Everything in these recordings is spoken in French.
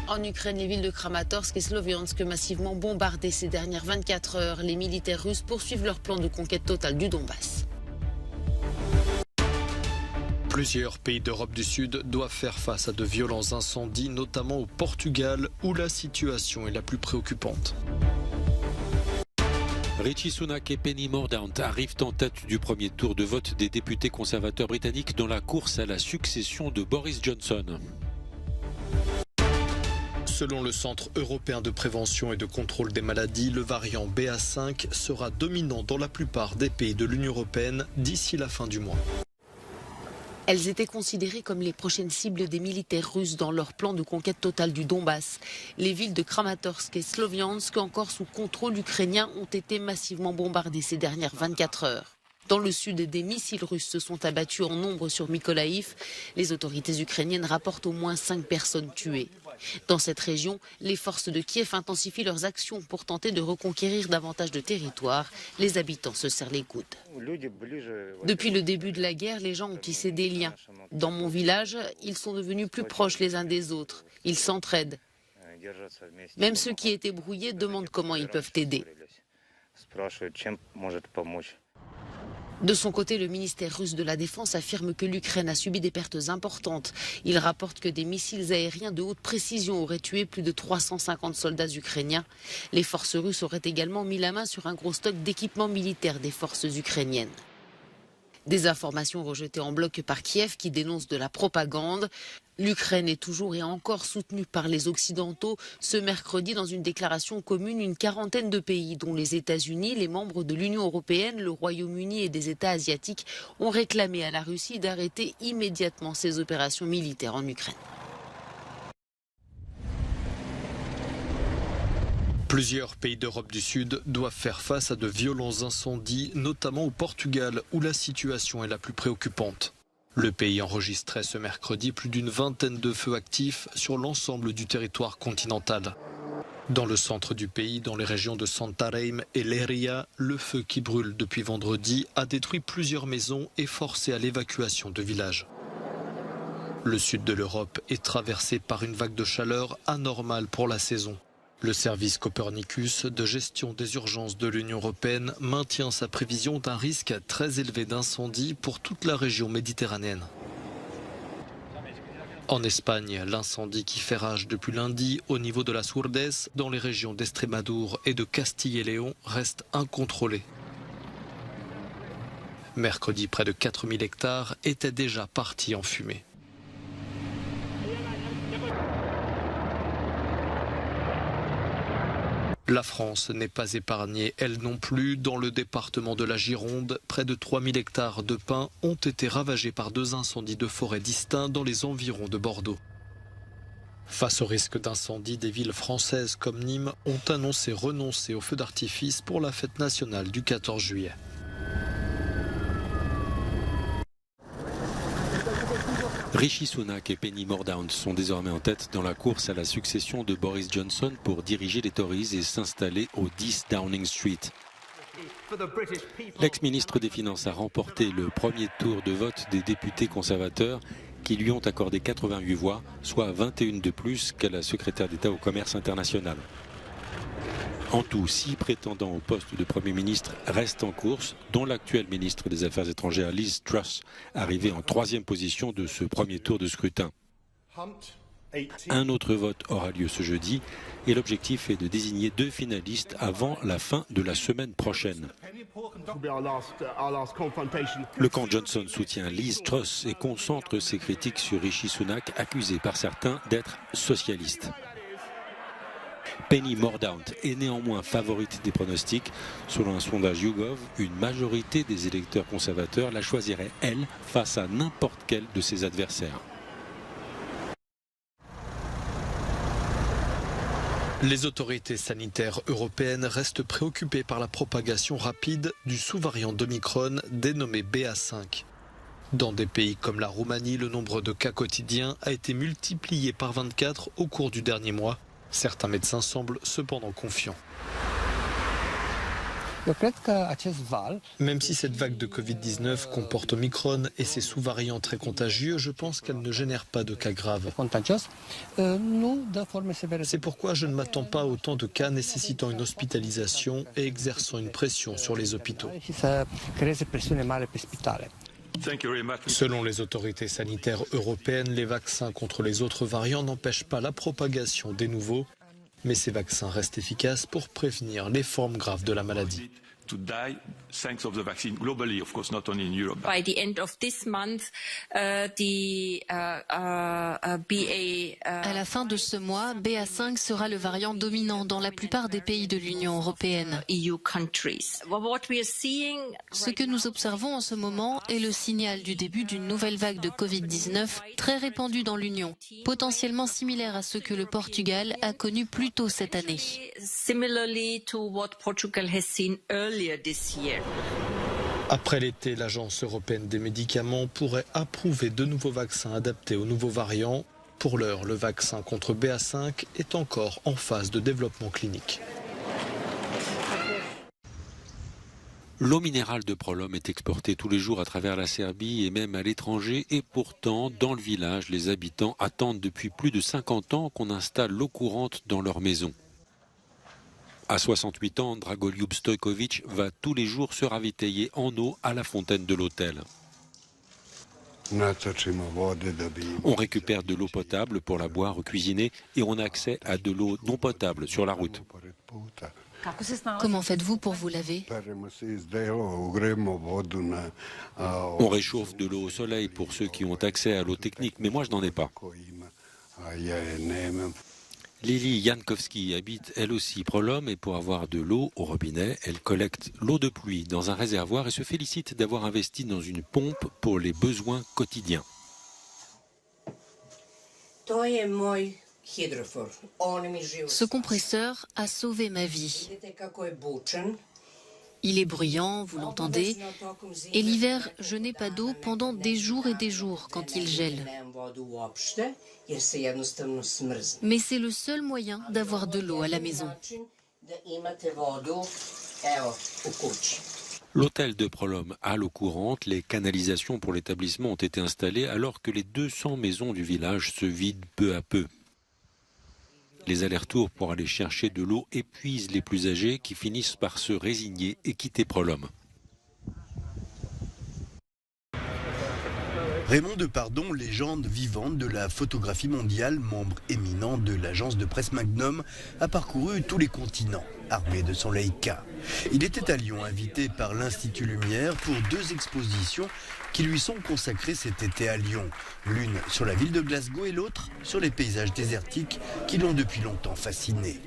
En Ukraine, les villes de Kramatorsk et Sloviansk massivement bombardées ces dernières 24 heures. Les militaires russes poursuivent leur plan de conquête totale du Donbass. Plusieurs pays d'Europe du Sud doivent faire face à de violents incendies, notamment au Portugal, où la situation est la plus préoccupante. Rishi Sunak et Penny Mordaunt arrivent en tête du premier tour de vote des députés conservateurs britanniques dans la course à la succession de Boris Johnson. Selon le Centre européen de prévention et de contrôle des maladies, le variant BA5 sera dominant dans la plupart des pays de l'Union européenne d'ici la fin du mois. Elles étaient considérées comme les prochaines cibles des militaires russes dans leur plan de conquête totale du Donbass. Les villes de Kramatorsk et Sloviansk, encore sous contrôle ukrainien, ont été massivement bombardées ces dernières 24 heures. Dans le sud, des missiles russes se sont abattus en nombre sur Mykolaïv. Les autorités ukrainiennes rapportent au moins 5 personnes tuées. Dans cette région, les forces de Kiev intensifient leurs actions pour tenter de reconquérir davantage de territoire. Les habitants se serrent les coudes. Depuis le début de la guerre, les gens ont tissé des liens. Dans mon village, ils sont devenus plus proches les uns des autres. Ils s'entraident. Même ceux qui étaient brouillés demandent comment ils peuvent aider. De son côté, le ministère russe de la Défense affirme que l'Ukraine a subi des pertes importantes. Il rapporte que des missiles aériens de haute précision auraient tué plus de 350 soldats ukrainiens. Les forces russes auraient également mis la main sur un gros stock d'équipements militaires des forces ukrainiennes. Des informations rejetées en bloc par Kiev qui dénoncent de la propagande. L'Ukraine est toujours et encore soutenue par les Occidentaux. Ce mercredi, dans une déclaration commune, une quarantaine de pays, dont les États-Unis, les membres de l'Union européenne, le Royaume-Uni et des États asiatiques, ont réclamé à la Russie d'arrêter immédiatement ses opérations militaires en Ukraine. Plusieurs pays d'Europe du Sud doivent faire face à de violents incendies, notamment au Portugal, où la situation est la plus préoccupante. Le pays enregistrait ce mercredi plus d'une vingtaine de feux actifs sur l'ensemble du territoire continental. Dans le centre du pays, dans les régions de Santarém et Leiria, le feu qui brûle depuis vendredi a détruit plusieurs maisons et forcé à l'évacuation de villages. Le sud de l'Europe est traversé par une vague de chaleur anormale pour la saison. Le service Copernicus de gestion des urgences de l'Union européenne maintient sa prévision d'un risque très élevé d'incendie pour toute la région méditerranéenne. En Espagne, l'incendie qui fait rage depuis lundi au niveau de la Surdes, dans les régions d'Estrémadure et de Castille et Léon, reste incontrôlé. Mercredi, près de 4000 hectares étaient déjà partis en fumée. La France n'est pas épargnée, elle non plus. Dans le département de la Gironde, près de 3000 hectares de pins ont été ravagés par 2 incendies de forêt distincts dans les environs de Bordeaux. Face au risque d'incendie, des villes françaises comme Nîmes ont annoncé renoncer aux feux d'artifice pour la fête nationale du 14 juillet. Rishi Sunak et Penny Mordaunt sont désormais en tête dans la course à la succession de Boris Johnson pour diriger les Tories et s'installer au 10 Downing Street. L'ex-ministre des Finances a remporté le premier tour de vote des députés conservateurs qui lui ont accordé 88 voix, soit 21 de plus qu'à la secrétaire d'État au commerce international. En tout, 6 prétendants au poste de Premier ministre restent en course, dont l'actuel ministre des Affaires étrangères Liz Truss, arrivée en 3e position de ce premier tour de scrutin. Un autre vote aura lieu ce jeudi et l'objectif est de désigner 2 finalistes avant la fin de la semaine prochaine. Le camp Johnson soutient Liz Truss et concentre ses critiques sur Rishi Sunak, accusé par certains d'être socialiste. Penny Mordaunt est néanmoins favorite des pronostics. Selon un sondage YouGov, une majorité des électeurs conservateurs la choisirait, elle, face à n'importe quel de ses adversaires. Les autorités sanitaires européennes restent préoccupées par la propagation rapide du sous-variant d'Omicron dénommé BA5. Dans des pays comme la Roumanie, le nombre de cas quotidiens a été multiplié par 24 au cours du dernier mois. Certains médecins semblent cependant confiants. Même si cette vague de Covid-19 comporte Omicron et ses sous-variants très contagieux, je pense qu'elle ne génère pas de cas graves. C'est pourquoi je ne m'attends pas à autant de cas nécessitant une hospitalisation et exerçant une pression sur les hôpitaux. Selon les autorités sanitaires européennes, les vaccins contre les autres variants n'empêchent pas la propagation des nouveaux, mais ces vaccins restent efficaces pour prévenir les formes graves de la maladie. By the end of this month, À la fin de ce mois, BA5 sera le variant dominant dans la plupart des pays de l'Union européenne. EU countries. Ce que nous observons en ce moment est le signal du début d'une nouvelle vague de Covid-19 très répandue dans l'Union, potentiellement similaire à ce que le Portugal a connu plus tôt cette année. Similarly to what Portugal has seen earlier this year. Après l'été, l'Agence européenne des médicaments pourrait approuver de nouveaux vaccins adaptés aux nouveaux variants. Pour l'heure, le vaccin contre BA5 est encore en phase de développement clinique. L'eau minérale de Prolom est exportée tous les jours à travers la Serbie et même à l'étranger. Et pourtant, dans le village, les habitants attendent depuis plus de 50 ans qu'on installe l'eau courante dans leur maison. À 68 ans, Dragoljub Stojkovic va tous les jours se ravitailler en eau à la fontaine de l'hôtel. On récupère de l'eau potable pour la boire ou cuisiner et on a accès à de l'eau non potable sur la route. Comment faites-vous pour vous laver ? On réchauffe de l'eau au soleil pour ceux qui ont accès à l'eau technique, mais moi je n'en ai pas. Lili Jankowski habite elle aussi Prolom et pour avoir de l'eau au robinet, elle collecte l'eau de pluie dans un réservoir et se félicite d'avoir investi dans une pompe pour les besoins quotidiens. Ce compresseur a sauvé ma vie. Il est bruyant, vous l'entendez, et l'hiver, je n'ai pas d'eau pendant des jours et des jours quand il gèle. Mais c'est le seul moyen d'avoir de l'eau à la maison. L'hôtel de Prolom a l'eau courante, les canalisations pour l'établissement ont été installées alors que les 200 maisons du village se vident peu à peu. Les allers-retours pour aller chercher de l'eau épuisent les plus âgés qui finissent par se résigner et quitter Prolom. Raymond Depardon, légende vivante de la photographie mondiale, membre éminent de l'agence de presse Magnum, a parcouru tous les continents, armé de son Leica. Il était à Lyon, invité par l'Institut Lumière pour 2 expositions qui lui sont consacrées cet été à Lyon. L'une sur la ville de Glasgow et l'autre sur les paysages désertiques qui l'ont depuis longtemps fasciné.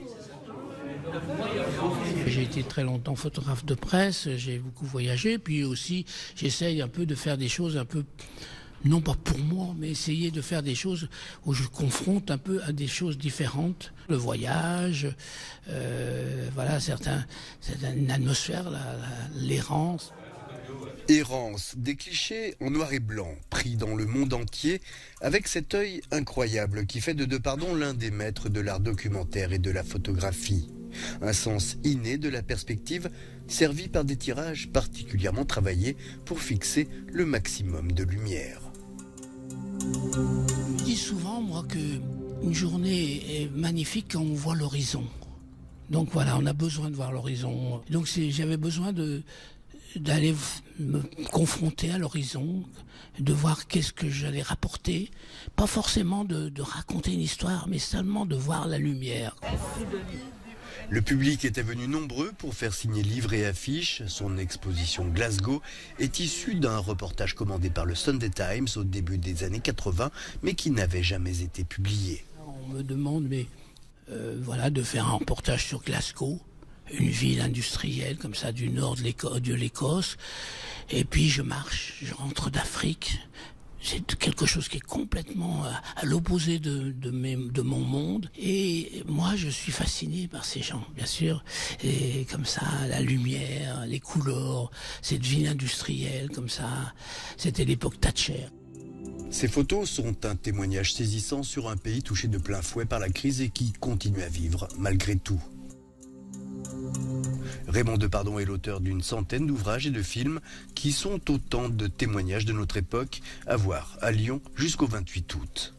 J'ai été très longtemps photographe de presse, j'ai beaucoup voyagé, puis aussi j'essaye un peu de faire des choses un peu, non pas pour moi, mais essayer de faire des choses où je confronte un peu à des choses différentes. Le voyage, voilà, une atmosphère, l'errance. Errance, des clichés en noir et blanc, pris dans le monde entier, avec cet œil incroyable qui fait de Depardon l'un des maîtres de l'art documentaire et de la photographie. Un sens inné de la perspective, servi par des tirages particulièrement travaillés pour fixer le maximum de lumière. Je dis souvent, moi, qu'une journée est magnifique quand on voit l'horizon. Donc voilà, on a besoin de voir l'horizon. Donc j'avais besoin d'aller me confronter à l'horizon, de voir qu'est-ce que j'allais rapporter. Pas forcément de raconter une histoire, mais seulement de voir la lumière. Le public était venu nombreux pour faire signer livres et affiches. Son exposition Glasgow est issue d'un reportage commandé par le Sunday Times au début des années 80, mais qui n'avait jamais été publié. On me demande voilà, de faire un reportage sur Glasgow, une ville industrielle comme ça du nord de l'Écosse. Et puis je marche, je rentre d'Afrique. C'est quelque chose qui est complètement à l'opposé de mon monde. Et moi, je suis fasciné par ces gens, bien sûr. Et comme ça, la lumière, les couleurs, cette ville industrielle, comme ça. C'était l'époque Thatcher. Ces photos sont un témoignage saisissant sur un pays touché de plein fouet par la crise et qui continue à vivre malgré tout. Raymond Depardon est l'auteur d'une centaine d'ouvrages et de films qui sont autant de témoignages de notre époque à voir à Lyon jusqu'au 28 août.